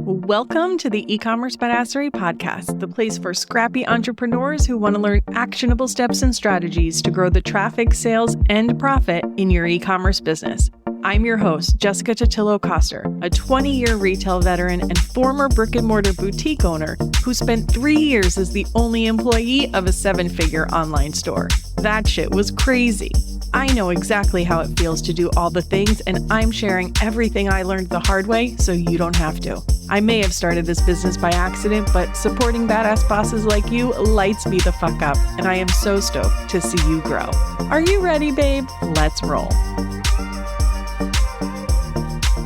Welcome to the E-commerce Badassery Podcast, the place for scrappy entrepreneurs who want to learn actionable steps and strategies to grow the traffic, sales, and profit in your e-commerce business. I'm your host, Jessica Totillo-Coster, a 20-year retail veteran and former brick-and-mortar boutique owner who spent 3 years as the only employee of a 7-figure online store. That shit was crazy. I know exactly how it feels to do all the things, and I'm sharing everything I learned the hard way so you don't have to. I may have started this business by accident, but supporting badass bosses like you lights me the fuck up, and I am so stoked to see you grow. Are you ready, babe? Let's roll.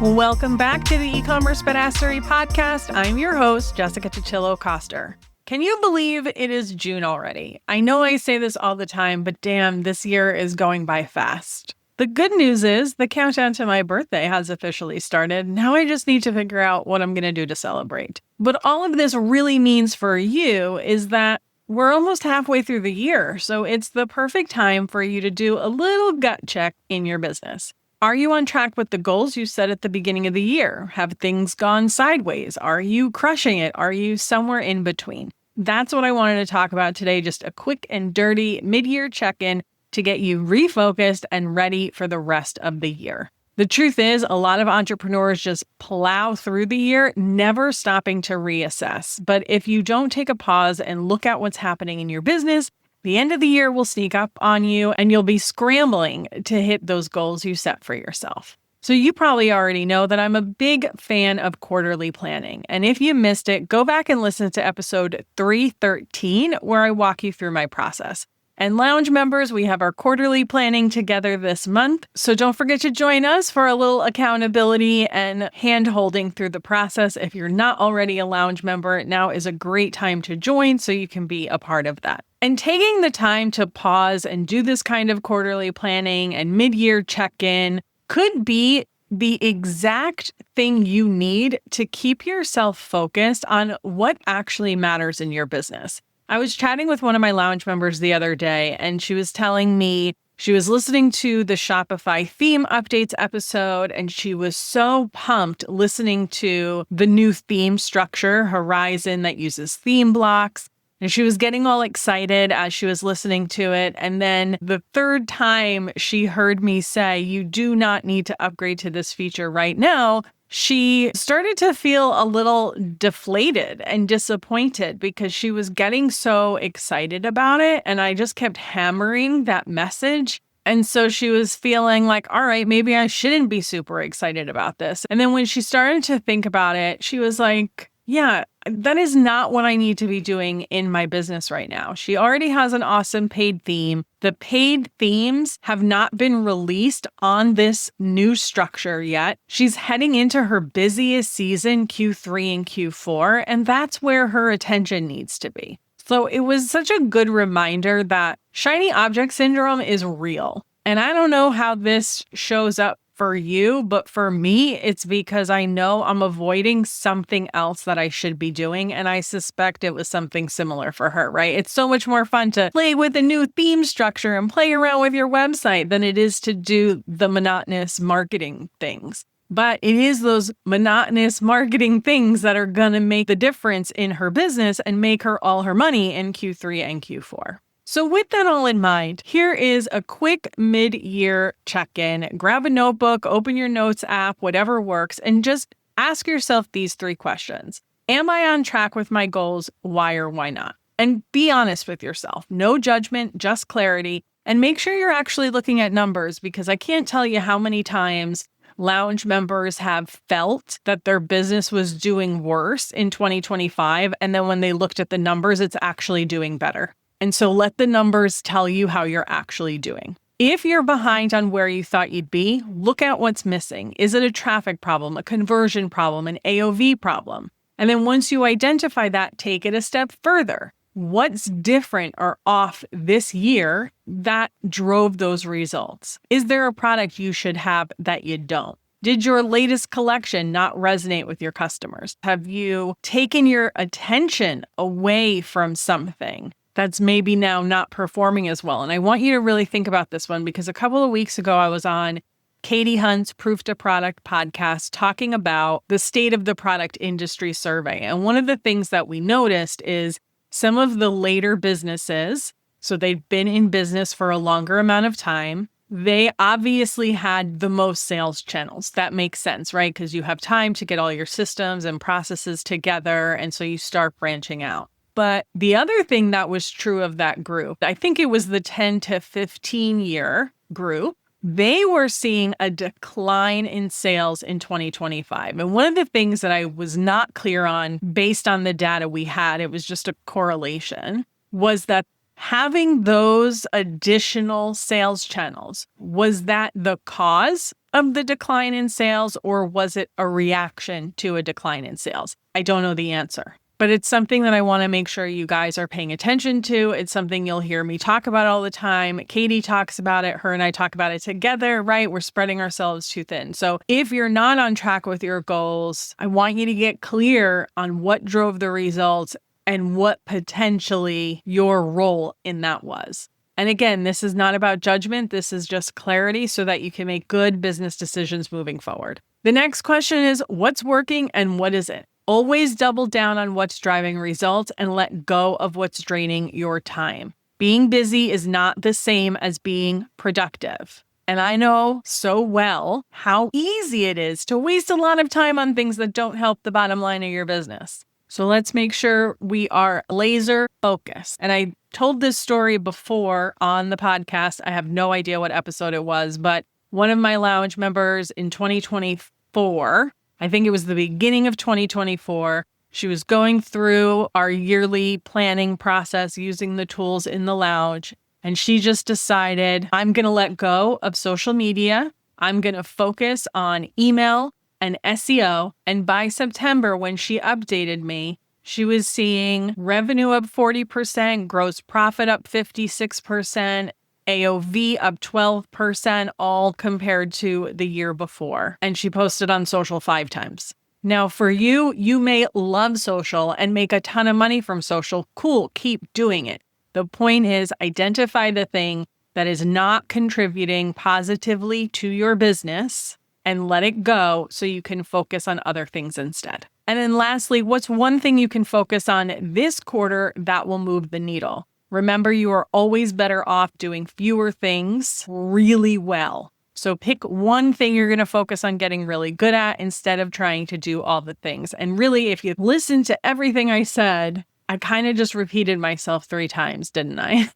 Welcome back to the E-commerce Badassery Podcast. I'm your host, Jessica Totillo-Coster. Can you believe it is June already? I know I say this all the time, but damn, this year is going by fast. The good news is the countdown to my birthday has officially started. Now I just need to figure out what I'm going to do to celebrate. But all of this really means for you is that we're almost halfway through the year, so it's the perfect time for you to do a little gut check in your business. Are you on track with the goals you set at the beginning of the year? Have things gone sideways? Are you crushing it? Are you somewhere in between? That's what I wanted to talk about today, just a quick and dirty mid-year check-in to get you refocused and ready for the rest of the year. The truth is, a lot of entrepreneurs just plow through the year, never stopping to reassess. But if you don't take a pause and look at what's happening in your business, the end of the year will sneak up on you and you'll be scrambling to hit those goals you set for yourself. So you probably already know that I'm a big fan of quarterly planning. And if you missed it, go back and listen to episode 313, where I walk you through my process. And Lounge members, we have our quarterly planning together this month. So don't forget to join us for a little accountability and hand-holding through the process. If you're not already a Lounge member, now is a great time to join so you can be a part of that. And taking the time to pause and do this kind of quarterly planning and mid-year check-in could be the exact thing you need to keep yourself focused on what actually matters in your business. I was chatting with one of my Lounge members the other day, and she was telling me she was listening to the Shopify theme updates episode, and she was so pumped listening to the new theme structure, Horizon, that uses theme blocks. And she was getting all excited as she was listening to it. And then the third time she heard me say, you do not need to upgrade to this feature right now, she started to feel a little deflated and disappointed because she was getting so excited about it. And I just kept hammering that message. And so she was feeling like, all right, maybe I shouldn't be super excited about this. And then when she started to think about it, she was like, yeah, that is not what I need to be doing in my business right now. She already has an awesome paid theme. The paid themes have not been released on this new structure yet. She's heading into her busiest season, Q3 and Q4, and that's where her attention needs to be. So it was such a good reminder that shiny object syndrome is real. And I don't know how this shows up for you, but for me, it's because I know I'm avoiding something else that I should be doing, and I suspect it was something similar for her, right? It's so much more fun to play with a new theme structure and play around with your website than it is to do the monotonous marketing things. But it is those monotonous marketing things that are going to make the difference in her business and make her all her money in Q3 and Q4. So with that all in mind, here is a quick mid-year check-in. Grab a notebook, open your notes app, whatever works, and just ask yourself these 3 questions. Am I on track with my goals? Why or why not? And be honest with yourself. No judgment, just clarity. And make sure you're actually looking at numbers, because I can't tell you how many times Lounge members have felt that their business was doing worse in 2025. And then when they looked at the numbers, it's actually doing better. And so let the numbers tell you how you're actually doing. If you're behind on where you thought you'd be, look at what's missing. Is it a traffic problem, a conversion problem, an AOV problem? And then once you identify that, take it a step further. What's different or off this year that drove those results? Is there a product you should have that you don't? Did your latest collection not resonate with your customers? Have you taken your attention away from something that's maybe now not performing as well? And I want you to really think about this one, because a couple of weeks ago I was on Katie Hunt's Proof to Product podcast talking about the state of the product industry survey. And one of the things that we noticed is some of the later businesses, so they've been in business for a longer amount of time, they obviously had the most sales channels. That makes sense, right? Because you have time to get all your systems and processes together, and so you start branching out. But the other thing that was true of that group, I think it was the 10 to 15 year group, they were seeing a decline in sales in 2025. And one of the things that I was not clear on based on the data we had, it was just a correlation, was that having those additional sales channels, was that the cause of the decline in sales, or was it a reaction to a decline in sales? I don't know the answer. But it's something that I want to make sure you guys are paying attention to. It's something you'll hear me talk about all the time. Katie talks about it. Her and I talk about it together, right? We're spreading ourselves too thin. So if you're not on track with your goals, I want you to get clear on what drove the results and what potentially your role in that was. And again, this is not about judgment. This is just clarity so that you can make good business decisions moving forward. The next question is, what's working and what isn't? Always double down on what's driving results and let go of what's draining your time. Being busy is not the same as being productive. And I know so well how easy it is to waste a lot of time on things that don't help the bottom line of your business. So let's make sure we are laser focused. And I told this story before on the podcast. I have no idea what episode it was, but one of my lounge members in 2024, I think it was the beginning of 2024, she was going through our yearly planning process using the tools in the lounge. And she just decided, I'm going to let go of social media. I'm going to focus on email and SEO. And by September, when she updated me, she was seeing revenue up 40%, gross profit up 56%, AOV up 12%, all compared to the year before. And she posted on social 5 times. Now for you, you may love social and make a ton of money from social. Cool, keep doing it. The point is, identify the thing that is not contributing positively to your business and let it go so you can focus on other things instead. And then lastly, what's one thing you can focus on this quarter that will move the needle? Remember, you are always better off doing fewer things really well. So pick one thing you're going to focus on getting really good at instead of trying to do all the things. And really, if you listen to everything I said, I kind of just repeated myself 3 times, didn't I?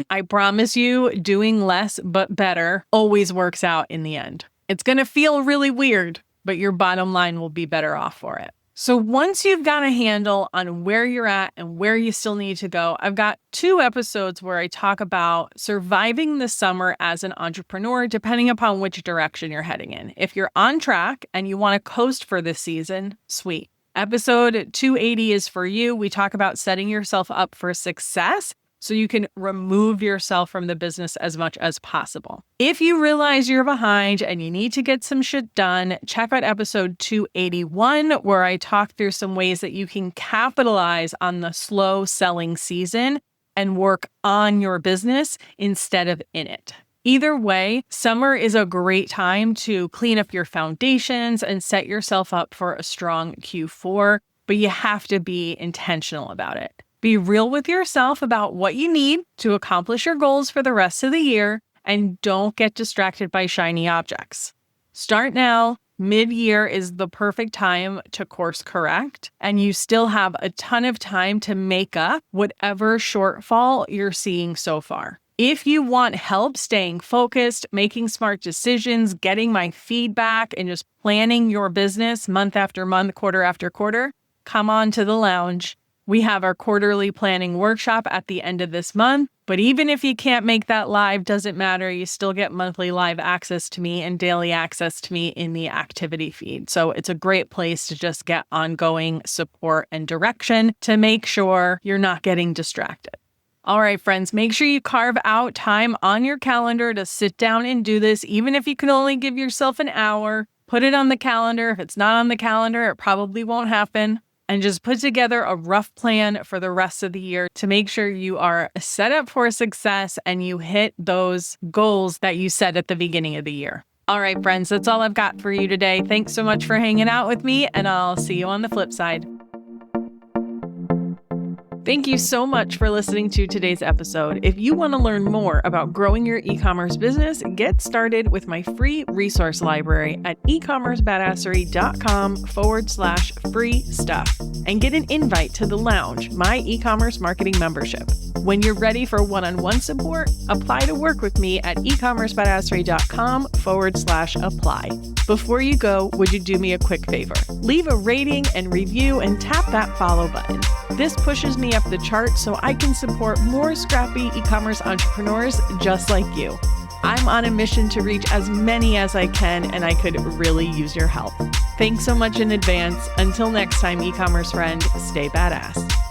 I promise you, doing less but better always works out in the end. It's going to feel really weird, but your bottom line will be better off for it. So once you've got a handle on where you're at and where you still need to go, I've got 2 episodes where I talk about surviving the summer as an entrepreneur, depending upon which direction you're heading in. If you're on track and you want to coast for this season, sweet. Episode 280 is for you. We talk about setting yourself up for success so you can remove yourself from the business as much as possible. If you realize you're behind and you need to get some shit done, check out episode 281, where I talk through some ways that you can capitalize on the slow selling season and work on your business instead of in it. Either way, summer is a great time to clean up your foundations and set yourself up for a strong Q4, but you have to be intentional about it. Be real with yourself about what you need to accomplish your goals for the rest of the year, and don't get distracted by shiny objects. Start now. Mid-year is the perfect time to course correct, and you still have a ton of time to make up whatever shortfall you're seeing so far. If you want help staying focused, making smart decisions, getting my feedback, and just planning your business month after month, quarter after quarter, come on to the lounge. We have our quarterly planning workshop at the end of this month, but even if you can't make that live, doesn't matter. You still get monthly live access to me and daily access to me in the activity feed. So it's a great place to just get ongoing support and direction to make sure you're not getting distracted. All right, friends, make sure you carve out time on your calendar to sit down and do this. Even if you can only give yourself an hour, put it on the calendar. If it's not on the calendar, it probably won't happen. and just put together a rough plan for the rest of the year to make sure you are set up for success and you hit those goals that you set at the beginning of the year. All right, friends, that's all I've got for you today. Thanks so much for hanging out with me, and I'll see you on the flip side. Thank you so much for listening to today's episode. If you want to learn more about growing your e-commerce business, get started with my free resource library at ecommercebadassery.com/free stuff and get an invite to the Lounge, my e-commerce marketing membership. When you're ready for one-on-one support, apply to work with me at ecommercebadassery.com/apply. Before you go, would you do me a quick favor? Leave a rating and review and tap that follow button. This pushes me up the chart so I can support more scrappy e-commerce entrepreneurs just like you. I'm on a mission to reach as many as I can, and I could really use your help. Thanks so much in advance. Until next time, e-commerce friend, stay badass.